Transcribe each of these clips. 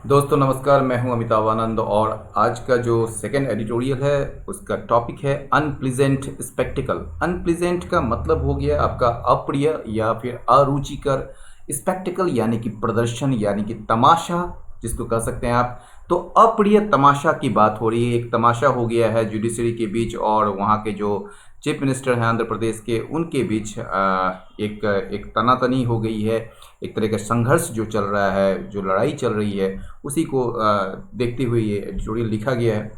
दोस्तों नमस्कार, मैं हूं अमिताभ आनंद और आज का जो सेकंड एडिटोरियल है उसका टॉपिक है अनप्लीजेंट स्पेक्टिकल। अनप्लीजेंट का मतलब हो गया आपका अप्रिय या फिर अरुचिकर, स्पेक्टिकल यानी कि प्रदर्शन यानी कि तमाशा जिसको कह सकते हैं आप। तो अप्रिय तमाशा की बात हो रही है। एक तमाशा हो गया है जुडिशरी के बीच और वहाँ के जो चीफ मिनिस्टर हैं आंध्र प्रदेश के, उनके बीच एक तनातनी हो गई है। एक तरह का संघर्ष जो चल रहा है, जो लड़ाई चल रही है, उसी को देखते हुए ये एडिटोरियल लिखा गया है।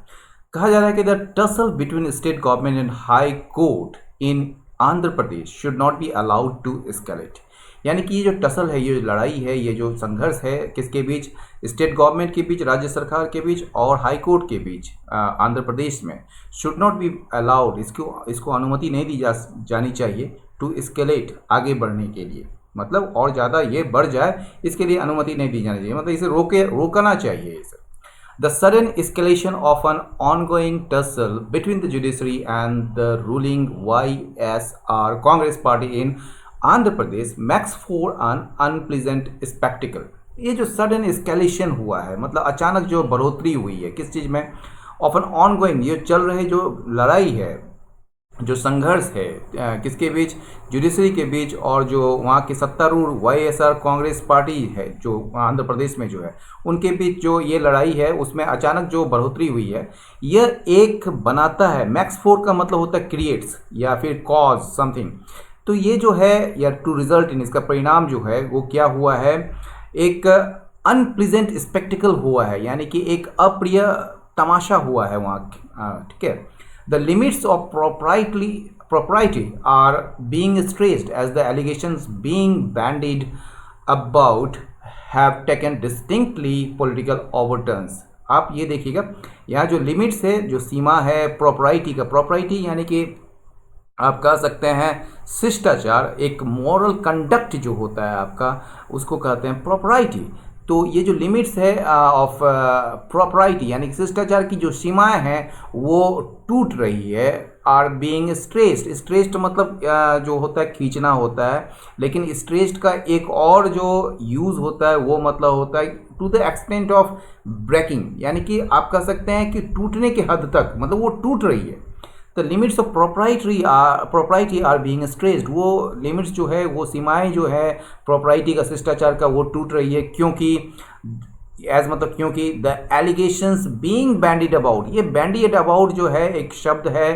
कहा जा रहा है कि the tussle between state government and high court in Andhra Pradesh should not be allowed to escalate. यानी कि ये जो टसल है, ये लड़ाई है, ये जो संघर्ष है, किसके बीच? स्टेट गवर्नमेंट के बीच, राज्य सरकार के बीच और हाई कोर्ट के बीच आंध्र प्रदेश में। शुड नॉट बी अलाउड, इसको अनुमति नहीं दी जानी चाहिए टू एस्केलेट, आगे बढ़ने के लिए। मतलब और ज़्यादा ये बढ़ जाए इसके लिए अनुमति नहीं दी जानी चाहिए, मतलब इसे रोकना चाहिए इसे। The sudden escalation of an ongoing tussle between the judiciary and the ruling YSR Congress party in Andhra Pradesh makes for an unpleasant spectacle। ये जो sudden escalation हुआ है, मतलब अचानक जो बढ़ोतरी हुई है किस चीज़ में? of an ongoing, ये चल रहे जो लड़ाई है, जो संघर्ष है, किसके बीच? जुडिशरी के बीच और जो वहाँ की सत्तारूढ़ YSR कांग्रेस पार्टी है जो आंध्र प्रदेश में जो है, उनके बीच जो ये लड़ाई है उसमें अचानक जो बढ़ोतरी हुई है, यह एक बनाता है। मैक्स फोर का मतलब होता है क्रिएट्स या फिर कॉज समथिंग। तो ये जो है या टू रिजल्ट इन, इसका परिणाम जो है वो क्या हुआ है? एक अनप्लीजेंट स्पेक्टिकल हुआ है, यानी कि एक अप्रिय तमाशा हुआ है वहाँ। ठीक है। The limits of propriety are being stressed as the allegations being bandied about have taken distinctly political overturns। आप ये देखिएगा, यहाँ जो लिमिट्स है, जो सीमा है प्रॉपर्टी का, प्रॉपर्टी यानी कि आप कह सकते हैं शिष्टाचार, एक मॉरल कंडक्ट जो होता है आपका, उसको कहते हैं प्रॉपर्टी। तो ये जो लिमिट्स है ऑफ प्रॉपर्टी यानी कि शिष्टाचार की जो सीमाएं हैं वो टूट रही है। आर बीइंग स्ट्रेस्ड, स्ट्रेस्ड मतलब जो होता है खींचना होता है, लेकिन स्ट्रेस्ड का एक और जो यूज़ होता है वो मतलब होता है to the extent of breaking, यानी कि आप कह सकते हैं कि टूटने के हद तक, मतलब वो टूट रही है। The limits of property are being stressed, वो लिमिट्स जो है, वो सीमाएं जो है प्रॉपर्टी का, शिष्टाचार का, वो टूट रही है। क्योंकि एज मतलब क्योंकि the allegations being bandit about, ये बैंडिड अबाउट जो है एक शब्द है,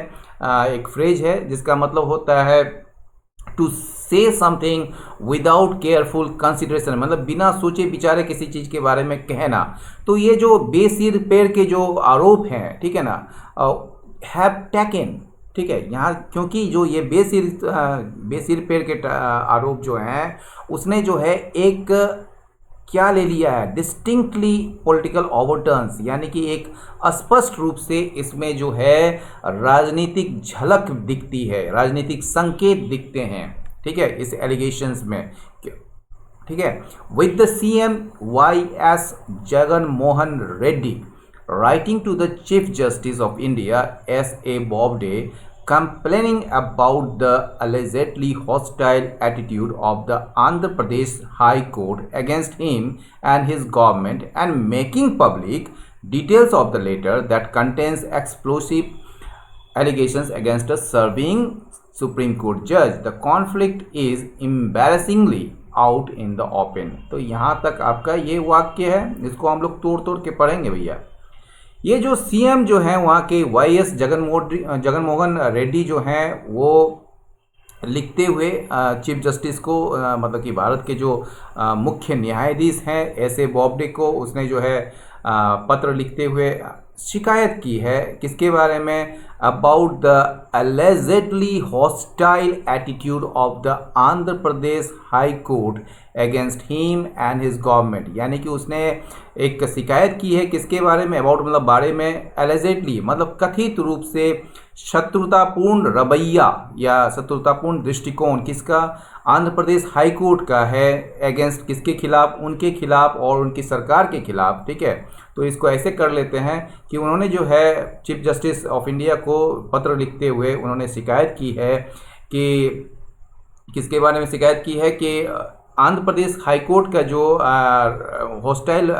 एक फ्रेज है जिसका मतलब होता है टू से समथिंग विदाउट केयरफुल कंसिडरेशन, मतलब बिना सोचे विचारे किसी चीज़ के बारे में कहना। तो ये जो बेसिर पैर के जो आरोप हैं, ठीक है ना, हैव टेकन, ठीक है, यहाँ क्योंकि जो ये बेसिर पैर के आरोप जो हैं, उसने जो है एक क्या ले लिया है? डिस्टिंक्टली पॉलिटिकल ओवरटर्न्स, यानी कि एक स्पष्ट रूप से इसमें जो है राजनीतिक झलक दिखती है, राजनीतिक संकेत दिखते हैं। ठीक है, इस एलिगेशंस में। ठीक है, with the CM YS Jagan Mohan Reddy writing to the Chief Justice of India S.A. Bobde complaining about the allegedly hostile attitude of the Andhra Pradesh High Court against him and his government, and making public details of the letter that contains explosive allegations against a serving Supreme Court judge. The conflict is embarrassingly out in the open। तो यहाँ तक आपका ये वाक्य है, इसको हम लोग तोड़ तोड़ के पढ़ेंगे भैया। ये जो CM जो है वहाँ के YS जगनमोहन रेड्डी जो हैं, वो लिखते हुए चीफ जस्टिस को, मतलब कि भारत के जो मुख्य न्यायाधीश हैं S.A. बॉब्डे को, उसने जो है पत्र लिखते हुए शिकायत की है किसके बारे में? About the allegedly hostile attitude of the Andhra Pradesh high court against him and his government, यानी कि उसने एक शिकायत की है किसके बारे में? अबाउट मतलब बारे में, allegedly मतलब कथित रूप से शत्रुतापूर्ण रवैया या शत्रुतापूर्ण दृष्टिकोण किसका? आंध्र प्रदेश हाई कोर्ट का है। अगेंस्ट किसके खिलाफ? उनके खिलाफ और उनकी सरकार के खिलाफ। ठीक है, तो इसको ऐसे कर लेते हैं कि उन्होंने जो है चीफ जस्टिस ऑफ इंडिया को पत्र लिखते हुए उन्होंने शिकायत की है कि किसके बारे में शिकायत की है? कि आंध्र प्रदेश हाईकोर्ट का जो हॉस्टाइल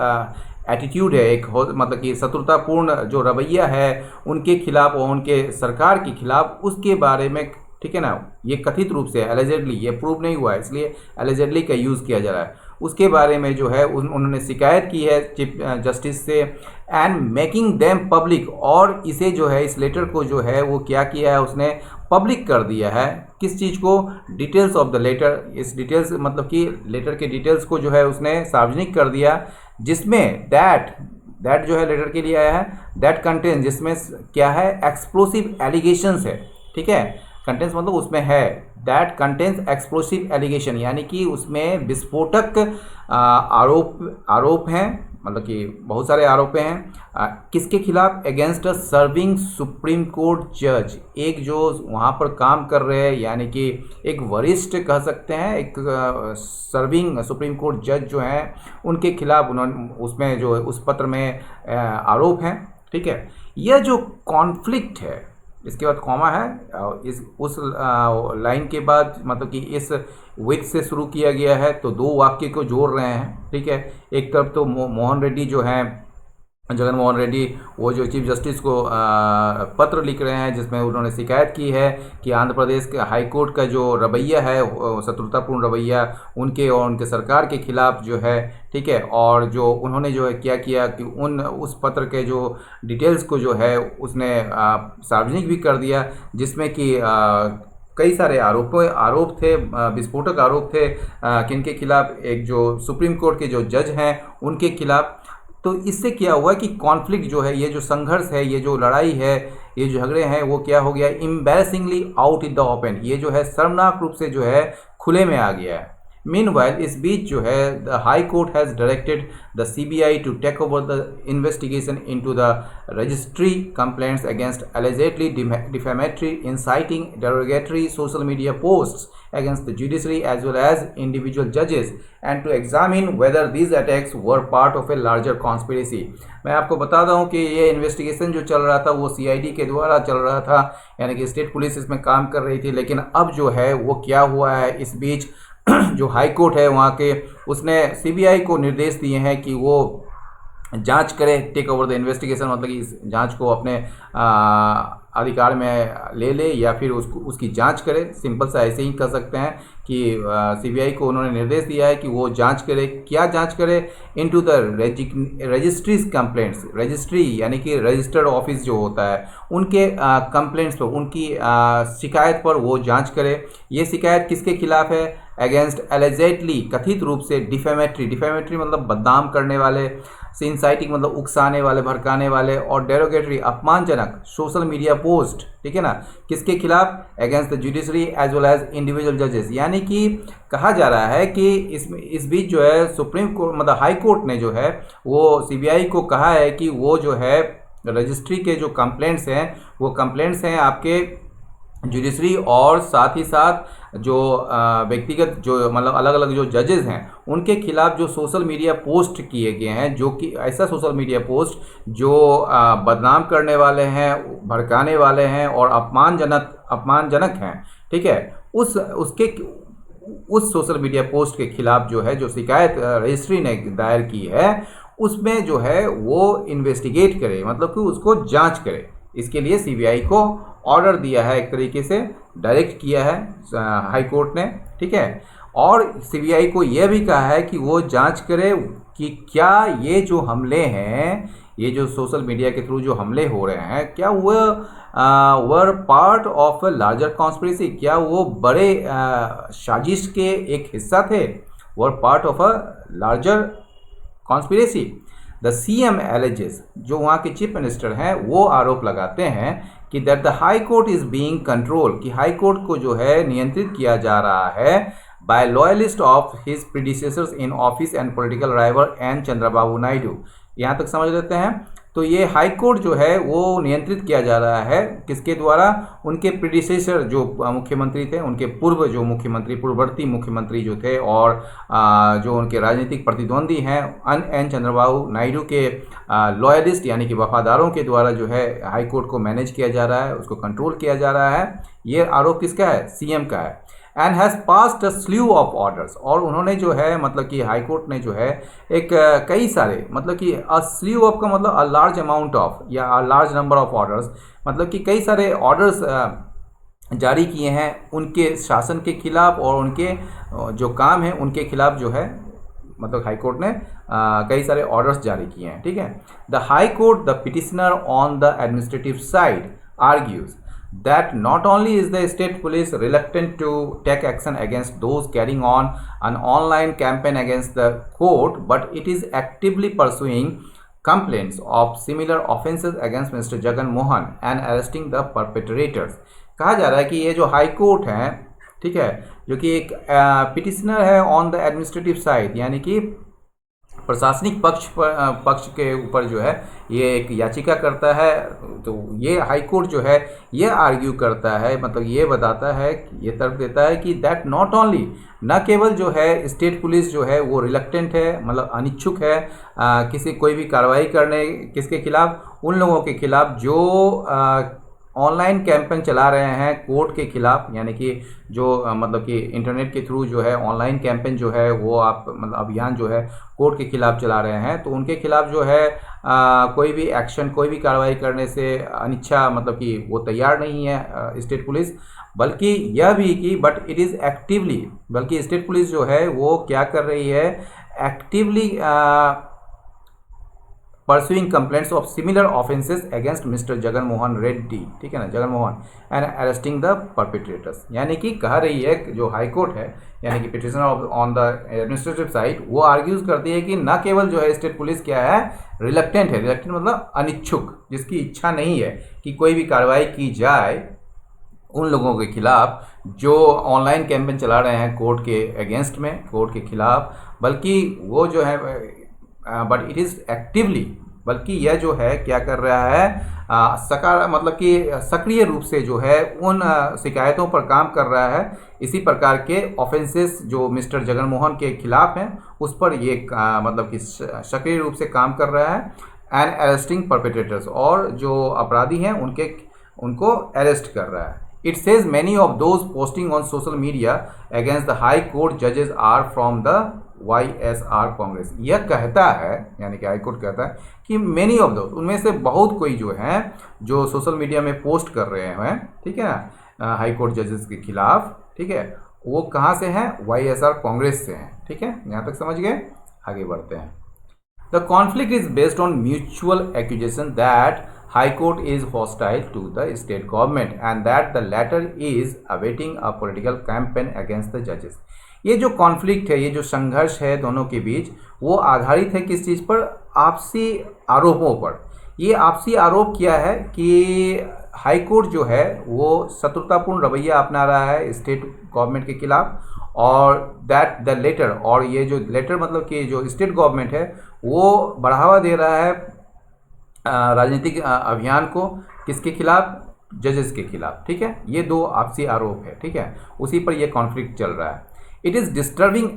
एटीट्यूड है, एक मतलब कि शत्रुतापूर्ण जो रवैया है उनके खिलाफ और उनके सरकार के खिलाफ, उसके बारे में, ठीक है ना। ये कथित रूप से एलिजेडली, ये प्रूव नहीं हुआ है इसलिए एलिजेडली का यूज़ किया जा रहा है, उसके बारे में जो है उन्होंने शिकायत की है चीफ जस्टिस से, एंड मेकिंग देम पब्लिक। और इसे जो है, इस लेटर को जो है वो क्या किया है, उसने पब्लिक कर दिया है। किस चीज़ को? Details of the letter. इस डिटेल्स मतलब कि लेटर के डिटेल्स को जो है उसने सार्वजनिक कर दिया, जिसमें दैट जो है लेटर के लिए आया है, दैट कंटेन, जिसमें क्या है, एक्सप्लोसिव एलिगेशंस है, ठीक है। कंटेंस मतलब उसमें है, दैट कंटेन्स एक्सप्लोसिव एलिगेशन, यानी कि उसमें विस्फोटक आरोप हैं, मतलब कि बहुत सारे आरोप हैं। किसके खिलाफ? Against a serving supreme court जज, एक जो वहाँ पर काम कर रहे हैं, यानी कि एक वरिष्ठ कह सकते हैं, एक सर्विंग सुप्रीम कोर्ट जज जो हैं उनके खिलाफ उन्होंने उसमें जो उस पत्र में आरोप हैं, ठीक है। यह जो कॉन्फ्लिक्ट है, इसके बाद कॉमा है, इस उस लाइन के बाद मतलब कि इस विथ से शुरू किया गया है, तो दो वाक्य को जोड़ रहे हैं, ठीक है। एक तरफ तो मोहन रेड्डी जो हैं, जगन मोहन रेड्डी, वो जो चीफ जस्टिस को पत्र लिख रहे हैं, जिसमें उन्होंने शिकायत की है कि आंध्र प्रदेश के हाई कोर्ट का जो रवैया है, शत्रुतापूर्ण रवैया उनके और उनके सरकार के खिलाफ जो है, ठीक है। और जो उन्होंने जो है क्या किया कि उस पत्र के जो डिटेल्स को जो है उसने सार्वजनिक भी कर दिया, जिसमें कि कई सारे आरोप थे, विस्फोटक आरोप थे, किनके खिलाफ? एक जो सुप्रीम कोर्ट के जो जज हैं उनके खिलाफ। तो इससे क्या हुआ कि कॉन्फ्लिक्ट जो है, ये जो संघर्ष है, ये जो लड़ाई है, ये जो झगड़े हैं, वो क्या हो गया? एम्बैरेसिंगली आउट इन द ओपन, ये जो है शर्मनाक रूप से जो है खुले में आ गया है। मीनवाइल, इस बीच जो है the high court has directed the CBI to take over the investigation into the registry complaints against allegedly defamatory, inciting, derogatory social media posts against the judiciary as well as individual judges, and to examine whether these attacks were part of a larger conspiracy। मैं आपको बता दूं कि ये investigation जो चल रहा था वो सीआईडी के द्वारा चल रहा था, यानी कि स्टेट पुलिस इसमें काम कर रही थी। लेकिन अब जो है वो क्या हुआ है, इस बीच जो हाई कोर्ट है वहाँ के, उसने सीबीआई को निर्देश दिए हैं कि वो जांच करे, टेक ओवर द इन्वेस्टिगेशन, मतलब कि इस जांच को अपने अधिकार में ले ले या फिर उसकी जांच करे। सिंपल सा ऐसे ही कर सकते हैं कि सीबीआई को उन्होंने निर्देश दिया है कि वो जांच करे। क्या जांच करे? Into the registries complaints, registry यानी कि रजिस्टर्ड ऑफिस जो होता है, उनके कंप्लेंट्स पर, उनकी शिकायत पर वो जांच करे। ये शिकायत किसके खिलाफ है? अगेंस्ट एलिजेडली, कथित रूप से, डिफेमेटरी मतलब बदनाम करने वाले, इंसाइटिंग मतलब उकसाने वाले, भड़काने वाले, और डेरोगेटरी अपमानजनक सोशल मीडिया पोस्ट, ठीक है ना, किसके खिलाफ? Against the judiciary as well as individual जजेस। यानी कि कहा जा रहा है कि इस बीच जो है सुप्रीम कोर्ट मतलब हाई कोर्ट ने जो है वो सीबीआई को कहा है कि वो जो है रजिस्ट्री के जो कंप्लेंट्स हैं, वो कंप्लेंट्स हैं आपके जुडिशरी और साथ ही साथ जो व्यक्तिगत जो मतलब अलग अलग जो जजेस हैं उनके खिलाफ जो सोशल मीडिया पोस्ट किए गए हैं, जो कि ऐसा सोशल मीडिया पोस्ट जो बदनाम करने वाले हैं, भड़काने वाले हैं और अपमानजनक हैं, ठीक है, उस सोशल मीडिया पोस्ट के खिलाफ जो है जो शिकायत रजिस्ट्री ने दायर की है, उसमें जो है वो इन्वेस्टिगेट करे, मतलब कि उसको जांच करे। इसके लिए सीबीआई को ऑर्डर दिया है, एक तरीके से डायरेक्ट किया है हाई कोर्ट ने, ठीक है। और सीबीआई को यह भी कहा है कि वो जांच करे कि क्या ये जो हमले हैं, ये जो सोशल मीडिया के थ्रू जो हमले हो रहे हैं, क्या वो were part of a larger conspiracy, क्या वो बड़े साजिश के एक हिस्सा थे, were part of a larger conspiracy. The CM alleges, जो वहाँ के चीफ मिनिस्टर हैं, वो आरोप लगाते हैं कि that the high court is being control, कि हाई कोर्ट को जो है नियंत्रित किया जा रहा है by loyalist of his predecessors in office and political rival N Chandrababu Naidu. यहाँ तक समझ लेते हैं। तो ये हाई कोर्ट जो है वो नियंत्रित किया जा रहा है किसके द्वारा? उनके प्रीडिसेसर जो मुख्यमंत्री थे, उनके पूर्व जो मुख्यमंत्री, पूर्ववर्ती मुख्यमंत्री जो थे, और जो उनके राजनीतिक प्रतिद्वंदी हैं एन चंद्रबाबू नायडू के लॉयलिस्ट यानी कि वफादारों के द्वारा जो है हाई कोर्ट को मैनेज किया जा रहा है, उसको कंट्रोल किया जा रहा है। ये आरोप किसका है? सीएम का है। And has passed a sleeve of orders, और उन्होंने जो है मतलब कि हाई कोर्ट ने जो है एक कई सारे मतलब कि अ स्लीव ऑफ का मतलब अ लार्ज अमाउंट ऑफ या a large number of orders, मतलब कि कई सारे ऑर्डर्स जारी किए हैं उनके शासन के खिलाफ और उनके जो काम है उनके खिलाफ जो है मतलब हाई कोर्ट ने कई सारे ऑर्डर्स जारी किए हैं। ठीक है, the high court the petitioner on the administrative side argues that not only is the state police reluctant to take action against those carrying on an online campaign against the court, but it is actively pursuing complaints of similar offences against Mr. Jagan Mohan and arresting the perpetrators। कहा जा रहा है कि ये जो high court है, ठीक है, जो कि एक पिटिशनर है ऑन द एडमिनिस्ट्रेटिव साइड, यानी कि प्रशासनिक पक्ष के ऊपर जो है ये एक याचिका करता है, तो ये हाई कोर्ट जो है ये आर्ग्यू करता है, मतलब ये बताता है, ये तर्क देता है कि दैट नॉट ओनली, न केवल जो है स्टेट पुलिस जो है वो रिलक्टेंट है, मतलब अनिच्छुक है किसी कोई भी कार्रवाई करने, किसके खिलाफ, उन लोगों के खिलाफ जो ऑनलाइन कैंपेन चला रहे हैं कोर्ट के खिलाफ, यानी कि जो मतलब कि इंटरनेट के थ्रू जो है ऑनलाइन कैंपेन जो है वो आप मतलब अभियान जो है कोर्ट के खिलाफ चला रहे हैं, तो उनके खिलाफ जो है कोई भी एक्शन, कोई भी कार्रवाई करने से अनिच्छा मतलब कि वो तैयार नहीं है स्टेट पुलिस, बल्कि यह भी कि बट इट इज़ एक्टिवली, बल्कि स्टेट पुलिस जो है वो क्या कर रही है, actively pursuing complaints of similar offences against mister Jagan Mohan Reddy, ठीक है ना, Jagan Mohan, and arresting the perpetrators. यानी कि कह रही है जो हाई कोर्ट है, यानी कि petitioner on the administrative side, वो आर्ग्यूज करती है कि न केवल जो है स्टेट पुलिस क्या है, रिलक्टेंट है, रिलक्टेंट मतलब अनिच्छुक, जिसकी इच्छा नहीं है कि कोई भी कार्रवाई की जाए उन लोगों के खिलाफ जो ऑनलाइन कैंपेन चला रहे हैं कोर्ट के अगेंस्ट में, कोर्ट के खिलाफ, बल्कि वो जो है बट इट इज़ एक्टिवली, बल्कि यह जो है क्या कर रहा है, सकार मतलब कि सक्रिय रूप से जो है उन शिकायतों पर काम कर रहा है, इसी प्रकार के ऑफेंसेस जो मिस्टर जगन मोहन के खिलाफ हैं उस पर ये मतलब कि सक्रिय रूप से काम कर रहा है, एंड अरेस्टिंग परपेट्रेटर्स, और जो अपराधी हैं उनको अरेस्ट कर रहा है। It says many of those posting on social media against the High Court judges are from the YSR Congress। यह कहता है, यानी कि हाई कोर्ट कहता है कि many of those, उनमें से बहुत कोई जो हैं जो सोशल मीडिया में पोस्ट कर रहे हैं, ठीक है ना, हाई कोर्ट जजेस के खिलाफ, ठीक है, वो कहाँ से हैं, YSR कांग्रेस से हैं। ठीक है, यहाँ तक समझ गए, आगे बढ़ते हैं। The conflict is based on mutual accusation that High Court is hostile to the state government and that the latter is awaiting a political campaign against the judges। ये जो कॉन्फ्लिक्ट है, ये जो संघर्ष है दोनों के बीच, वो आधारित है किस चीज़ पर, आपसी आरोपों पर। ये आपसी आरोप क्या है कि हाई कोर्ट जो है वो शत्रुतापूर्ण रवैया अपना रहा है स्टेट गवर्नमेंट के खिलाफ, और दैट द लेटर, और ये जो लेटर मतलब कि जो स्टेट गवर्नमेंट है वो बढ़ावा दे रहा है राजनीतिक अभियान को, किसके खिलाफ, जजेस के खिलाफ। ठीक है, ये दो आपसी आरोप है, ठीक है, उसी पर यह कॉन्फ्लिक्ट चल रहा है। इट इज़ डिस्टर्बिंग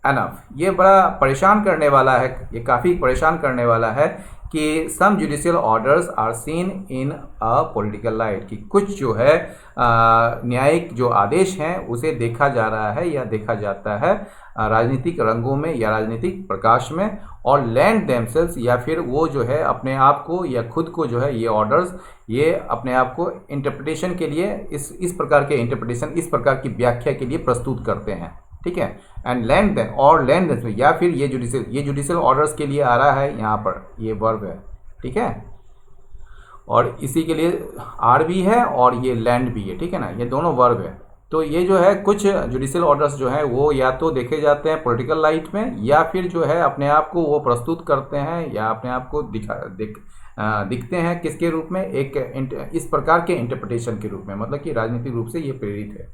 एनफ, ये बड़ा परेशान करने वाला है, ये काफ़ी परेशान करने वाला है कि some judicial orders are seen in a political light, कि कुछ जो है न्यायिक जो आदेश हैं उसे देखा जा रहा है या देखा जाता है राजनीतिक रंगों में या राजनीतिक प्रकाश में, और लैंड देमसेल्स, या फिर वो जो है अपने आप को या खुद को जो है ये ऑर्डर्स, ये अपने आप को इंटरप्रिटेशन के लिए इस प्रकार के इंटरप्रिटेशन, इस प्रकार की व्याख्या के लिए प्रस्तुत करते हैं। ठीक है, एंड लैंड और लैंड में, या फिर ये जुडिशियल ऑर्डर्स के लिए आ रहा है, यहाँ पर ये वर्ब है। ठीक है, और इसी के लिए आर भी है और ये लैंड भी है। ठीक है ना, ये दोनों वर्ब है। तो ये जो है कुछ जुडिशियल ऑर्डर्स जो हैं वो या तो देखे जाते हैं पॉलिटिकल लाइट में, या फिर जो है अपने आप को वो प्रस्तुत करते हैं या अपने आप को दिखते हैं किसके रूप में, एक इस प्रकार के इंटरप्रिटेशन के रूप में, मतलब कि राजनीतिक रूप से ये प्रेरित है।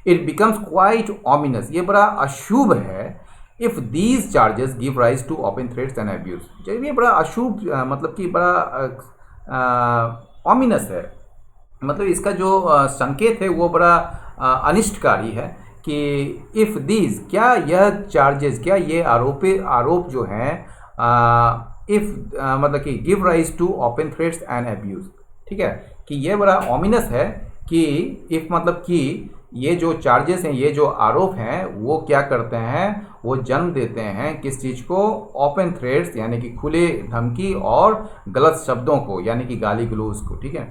इट बिकम्स क्वाइट ऑमिनस, ये बड़ा अशुभ है, if these charges give rise to open threats and abuse, जब ये बड़ा अशुभ मतलब कि बड़ा ऑमिनस है, मतलब इसका जो संकेत है वो बड़ा अनिष्टकारी है कि इफ़ दीज, क्या यह चार्जेस, क्या ये आरोप जो हैं इफ़ मतलब कि give rise to open threats and abuse. ठीक है, कि ये बड़ा ऑमिनस है कि इफ़ मतलब कि ये जो चार्जेस हैं, ये जो आरोप हैं, वो क्या करते हैं, वो जन्म देते हैं किस चीज़ को, ओपन थ्रेड्स यानी कि खुले धमकी और गलत शब्दों को यानी कि गाली गलौज को। ठीक है,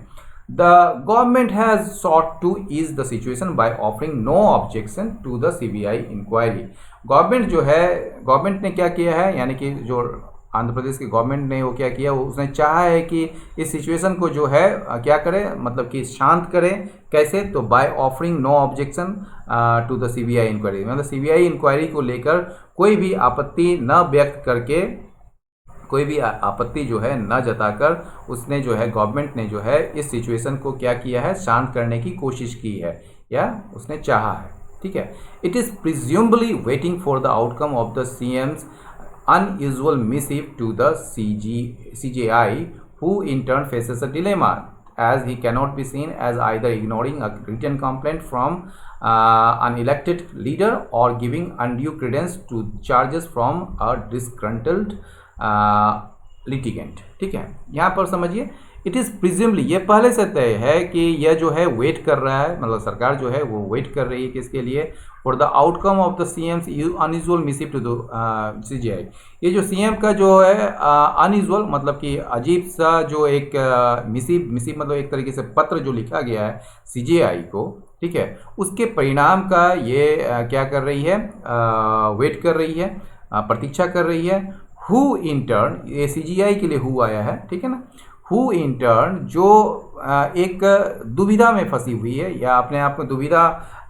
the government has sought to ease the situation by offering no objection to the CBI inquiry. Government ने क्या किया है, यानी कि जो आंध्र प्रदेश की गवर्नमेंट ने वो क्या किया, उसने चाहा है कि इस सिचुएशन को जो है क्या करे, मतलब कि शांत करे। कैसे, तो by offering no objection to the CBI inquiry, मतलब सीबीआई इंक्वायरी को लेकर कोई भी आपत्ति न व्यक्त करके, कोई भी आपत्ति जो है न जताकर उसने जो है, गवर्नमेंट ने जो है इस सिचुएशन को क्या किया है, शांत करने की कोशिश की है या उसने चाहा है। ठीक है, it is presumably waiting for the outcome of the CM's unusual missive to the CJI, who in turn faces a dilemma, as he cannot be seen as either ignoring a written complaint from an elected leader or giving undue credence to charges from a disgruntled litigant। ठीक है, यहाँ पर समझिए, it is प्रिज्यूमली, ये पहले से तय है कि यह जो है वेट कर रहा है, मतलब सरकार जो है वो वेट कर रही है किसके लिए, for the outcome of the CM's unusual missive to the CJI. ये जो सीएम का जो है अनयूजुअल मतलब कि अजीब सा जो एक मिसिव मतलब एक तरीके से पत्र जो लिखा गया है सीजीआई को, ठीक है, उसके परिणाम का ये क्या कर रही है, वेट कर रही है, प्रतीक्षा कर रही है। हु इन टर्न, ये सीजीआई के लिए हु आया है, ठीक है ना, हु इन टर्न जो एक दुविधा में फंसी हुई है या अपने आप को दुविधा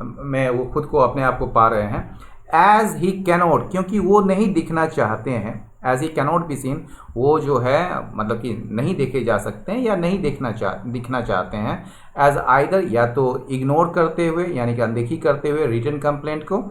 में वो खुद को अपने आप को पा रहे हैं, एज ही कैनॉट, क्योंकि वो नहीं दिखना चाहते हैं, as he cannot be seen, वो जो है मतलब कि नहीं देखे जा सकते हैं या नहीं दिखना चाहते हैं, एज आइदर, या तो इग्नोर करते हुए यानी कि अनदेखी करते हुए रिटन कंप्लेंट को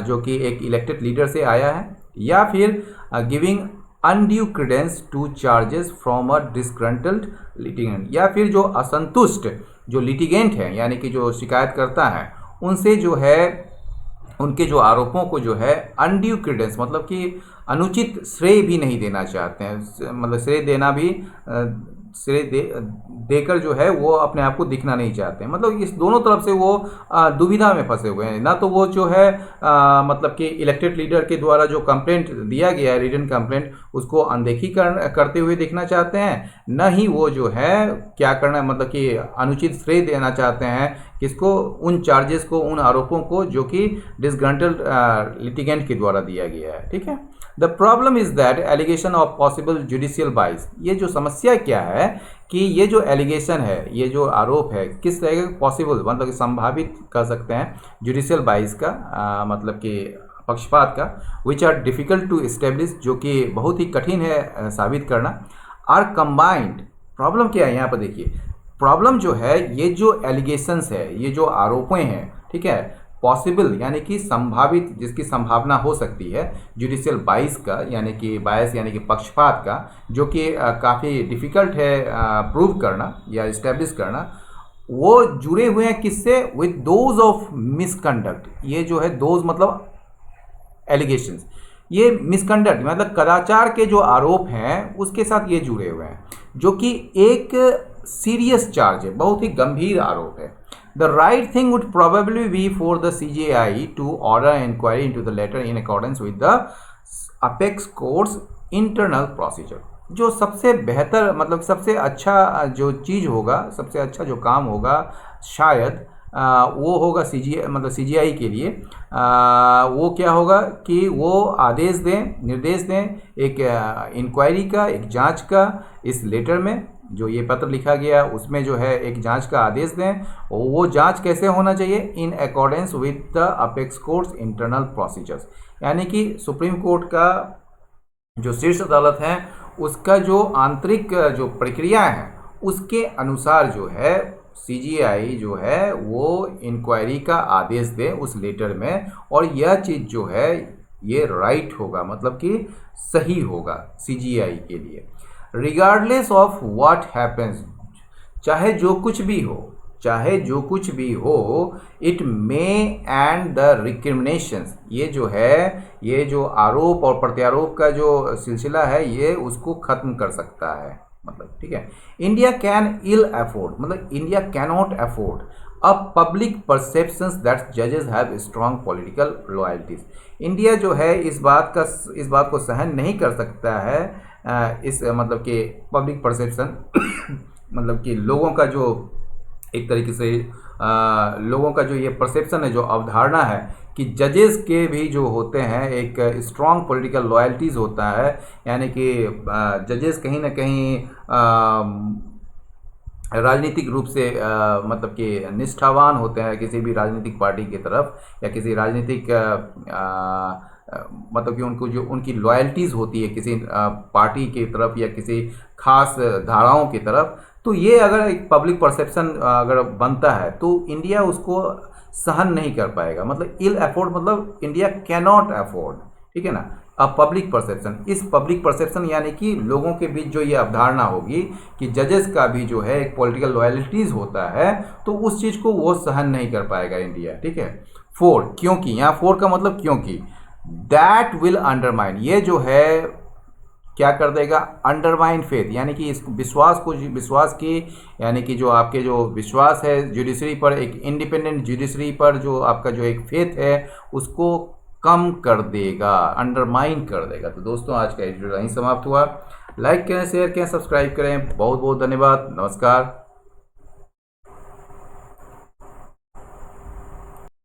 जो कि एक इलेक्टेड लीडर से आया है, या फिर giving undue credence to charges from a disgruntled litigant, या फिर जो असंतुष्ट जो लिटिगेंट हैं यानी कि जो शिकायत करता है उनसे जो है उनके जो आरोपों को जो है अनड्यू क्रेडेंस मतलब कि अनुचित श्रेय भी नहीं देना चाहते हैं, मतलब श्रेय देना भी श्रेय देकर जो है वो अपने आप को दिखना नहीं चाहते हैं। मतलब इस दोनों तरफ से वो दुविधा में फंसे हुए हैं, ना तो वो जो है मतलब कि इलेक्टेड लीडर के द्वारा जो कंप्लेंट दिया गया है, रिटन कंप्लेंट, उसको अनदेखी करते हुए दिखना चाहते हैं, न ही वो जो है क्या करना, मतलब कि अनुचित श्रेय देना चाहते हैं किसको, उन चार्जेस को, उन आरोपों को जो कि डिस्ग्रंटल्ड लिटिगेंट के द्वारा दिया गया है। ठीक है, the problem is that allegation of possible judicial bias, ये जो समस्या क्या है कि ये जो एलिगेशन है, ये जो आरोप है, किस तरह का पॉसिबल मतलब कि संभावित कर सकते हैं जुडिशियल बाइस का मतलब कि पक्षपात का, which are difficult to establish, जो कि बहुत ही कठिन है साबित करना, आर कंबाइंड। प्रॉब्लम क्या है यहाँ पर देखिए, प्रॉब्लम जो है ये जो एलिगेशंस है, ये जो आरोपें हैं, ठीक है, पॉसिबल यानी कि संभावित, जिसकी संभावना हो सकती है जुडिशियल बाइस का, यानी कि बायस यानी कि पक्षपात का, जो कि काफ़ी डिफ़िकल्ट है प्रूव करना या इस्टेब्लिश करना, वो जुड़े हुए हैं किससे, विद दोज ऑफ मिसकंडक्ट। ये जो है दोज मतलब एलिगेशंस, ये मिसकंडक्ट मतलब कदाचार के जो आरोप हैं उसके साथ ये जुड़े हुए हैं, जो कि एक सीरियस चार्ज है, बहुत ही गंभीर आरोप है। The right thing would probably be for the CJI to order an inquiry into the letter in accordance with the apex court's internal procedure। जो सबसे बेहतर मतलब सबसे अच्छा जो चीज़ होगा, सबसे अच्छा जो काम होगा शायद वो होगा CJI के लिए वो क्या होगा कि वो आदेश दें, निर्देश दें एक इंक्वायरी का, एक जांच का, इस लेटर में जो ये पत्र लिखा गया उसमें जो है एक जांच का आदेश दें। वो जांच कैसे होना चाहिए, in accordance with the apex courts internal procedures, यानी कि सुप्रीम कोर्ट का जो शीर्ष अदालत है उसका जो आंतरिक जो प्रक्रिया है उसके अनुसार जो है सीजीआई जो है वो इंक्वायरी का आदेश दे उस लेटर में, और यह चीज़ जो है ये राइट होगा, मतलब कि सही होगा सीजीआई के लिए, रिगार्डलेस ऑफ व्हाट हैपन्स, चाहे जो कुछ भी हो, चाहे जो कुछ भी हो, इट मे एंड द रिक्रिमिनेशंस, ये जो है ये जो आरोप और प्रत्यारोप का जो सिलसिला है ये उसको ख़त्म कर सकता है, मतलब ठीक है। इंडिया कैन इल अफोर्ड मतलब India cannot afford a public perceptions that जजेस have strong political loyalties. India जो है इस बात को सहन नहीं कर सकता है, इस मतलब कि पब्लिक परसेप्शन मतलब कि लोगों का जो एक तरीके से लोगों का जो ये परसेप्शन है, जो अवधारणा है कि जजेस के भी जो होते हैं एक स्ट्रॉन्ग पॉलिटिकल लॉयल्टीज होता है, यानी कि जजेस कहीं ना कहीं राजनीतिक रूप से मतलब कि निष्ठावान होते हैं किसी भी राजनीतिक पार्टी की तरफ, या किसी राजनीतिक मतलब कि उनको जो उनकी लॉयल्टीज़ होती है किसी पार्टी की तरफ या किसी खास धाराओं की तरफ। तो ये अगर एक पब्लिक परसेप्शन अगर बनता है तो इंडिया उसको सहन नहीं कर पाएगा, मतलब इल अफोर्ड, मतलब इंडिया कैनॉट अफोर्ड, ठीक है ना। अब पब्लिक परसेप्शन, इस पब्लिक परसेप्शन यानी कि लोगों के बीच जो ये अवधारणा होगी कि जजेस का भी जो है एक पॉलिटिकल लॉयल्टीज होता है, तो उस चीज़ को वो सहन नहीं कर पाएगा इंडिया, ठीक है। फोर, क्योंकि, यहाँ फोर का मतलब क्योंकि, दैट विल अंडरमाइन, ये जो है क्या कर देगा, अंडरमाइन फेथ, यानी कि इस विश्वास की, यानी कि जो आपके जो विश्वास है जुडिशरी पर, एक इंडिपेंडेंट जुडिशरी पर जो आपका जो एक फेथ है उसको कम कर देगा, अंडरमाइन कर देगा। तो दोस्तों आज का वीडियो यहीं समाप्त हुआ। लाइक करें, शेयर करें, सब्सक्राइब करें। बहुत बहुत धन्यवाद, नमस्कार।